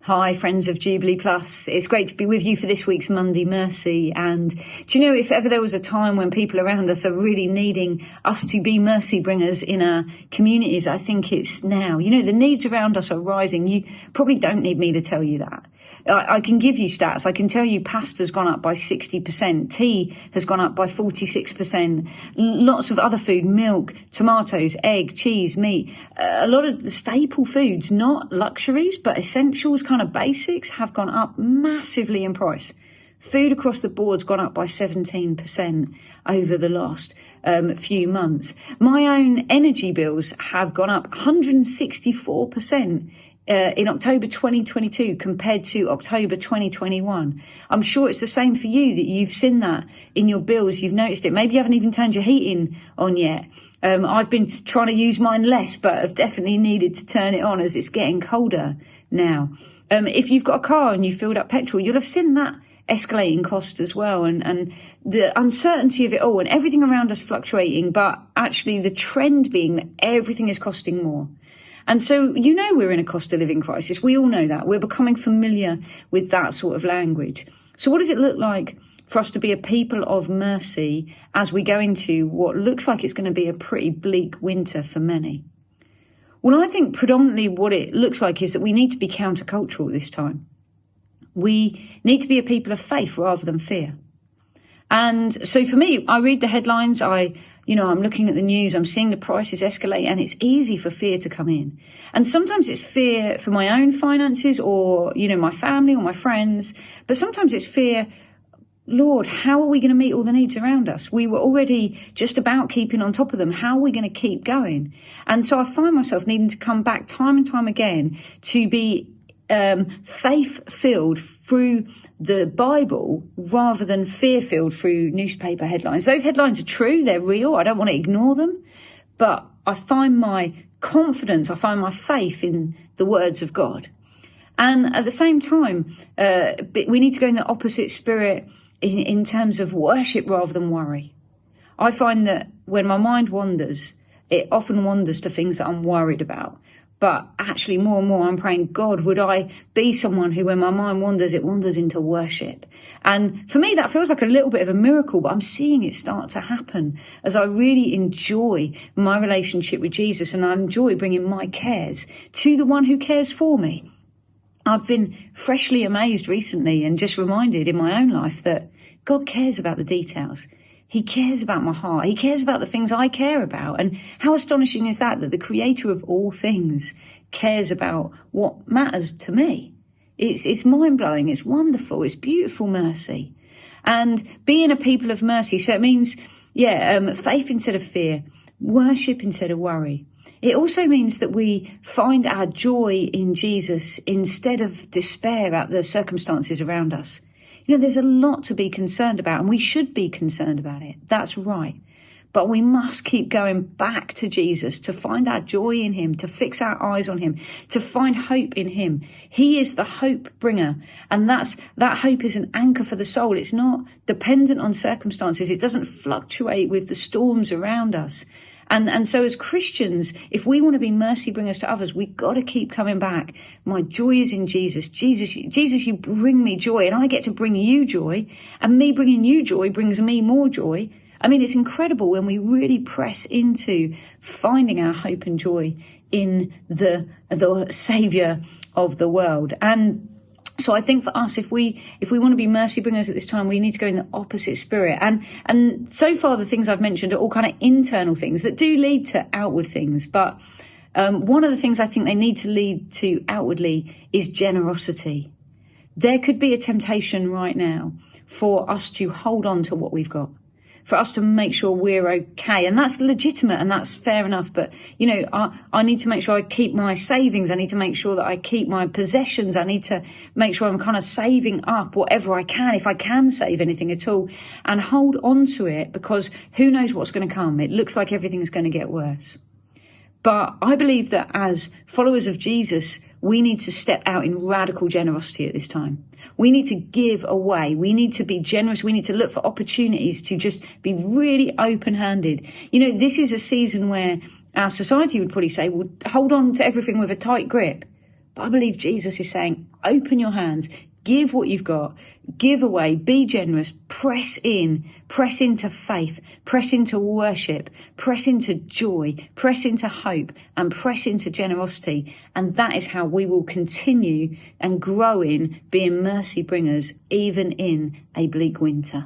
Hi, friends of Jubilee Plus. It's great to be with you for this week's Monday Mercy. And do you know, if ever there was a time when people around us are really needing us to be mercy bringers in our communities, I think it's now. You know, the needs around us are rising. You probably don't need me to tell you that. I can give you stats. I can tell you pasta's gone up by 60%. Tea has gone up by 46%. Lots of other food, milk, tomatoes, egg, cheese, meat. A lot of the staple foods, not luxuries, but essentials, kind of basics, have gone up massively in price. Food across the board's gone up by 17% over the last few months. My own energy bills have gone up 164%. In October 2022 compared to October 2021. I'm sure it's the same for you, that you've seen that in your bills, you've noticed it. Maybe you haven't even turned your heating on yet. I've been trying to use mine less, but I've definitely needed to turn it on as it's getting colder now. If you've got a car and you filled up petrol, you'll have seen that escalating cost as well, and the uncertainty of it all and everything around us fluctuating, but actually the trend being that everything is costing more. And so, you know, we're in a cost of living crisis. We all know that. We're becoming familiar with that sort of language. So what does it look like for us to be a people of mercy as we go into what looks like it's going to be a pretty bleak winter for many? Well, I think predominantly what it looks like is that we need to be countercultural this time. We need to be a people of faith rather than fear. And so for me, I read the headlines, I'm looking at the news, I'm seeing the prices escalate, and it's easy for fear to come in. And sometimes it's fear for my own finances or, my family or my friends. But sometimes it's fear, Lord, how are we going to meet all the needs around us? We were already just about keeping on top of them. How are we going to keep going? And so I find myself needing to come back time and time again to be faith-filled through the Bible rather than fear-filled through newspaper headlines. Those headlines are true, they're real, I don't want to ignore them, but I find my confidence, I find my faith in the words of God. And at the same time, we need to go in the opposite spirit in terms of worship rather than worry. I find that when my mind wanders, it often wanders to things that I'm worried about. But actually, more and more, I'm praying, God, would I be someone who, when my mind wanders, it wanders into worship? And for me, that feels like a little bit of a miracle, but I'm seeing it start to happen as I really enjoy my relationship with Jesus, and I enjoy bringing my cares to the one who cares for me. I've been freshly amazed recently and just reminded in my own life that God cares about the details. He cares about my heart. He cares about the things I care about. And how astonishing is that the creator of all things cares about what matters to me? It's mind-blowing. It's wonderful. It's beautiful mercy. And being a people of mercy, so it means, faith instead of fear, worship instead of worry. It also means that we find our joy in Jesus instead of despair at the circumstances around us. There's a lot to be concerned about, and we should be concerned about it. That's right. But we must keep going back to Jesus to find our joy in him, to fix our eyes on him, to find hope in him. He is the hope bringer, and that hope is an anchor for the soul. It's not dependent on circumstances. It doesn't fluctuate with the storms around us. And so as Christians, if we want to be mercy bringers to others, we've got to keep coming back. My joy is in Jesus. Jesus, you bring me joy, and I get to bring you joy, and me bringing you joy brings me more joy. I mean, it's incredible when we really press into finding our hope and joy in the Saviour of the world. And so I think for us, if we want to be mercy bringers at this time, we need to go in the opposite spirit. And so far, the things I've mentioned are all kind of internal things that do lead to outward things. But one of the things I think they need to lead to outwardly is generosity. There could be a temptation right now for us to hold on to what we've got, for us to make sure we're okay. And that's legitimate and that's fair enough. But, I need to make sure I keep my savings. I need to make sure that I keep my possessions. I need to make sure I'm kind of saving up whatever I can, if I can save anything at all, and hold on to it, because who knows what's going to come. It looks like everything's going to get worse. But I believe that as followers of Jesus, we need to step out in radical generosity at this time. We need to give away. We need to be generous. We need to look for opportunities to just be really open-handed. This is a season where our society would probably say, well, hold on to everything with a tight grip. But I believe Jesus is saying, open your hands, give what you've got, give away, be generous, press into faith, press into worship, press into joy, press into hope, and press into generosity. And that is how we will continue and grow in being mercy bringers, even in a bleak winter.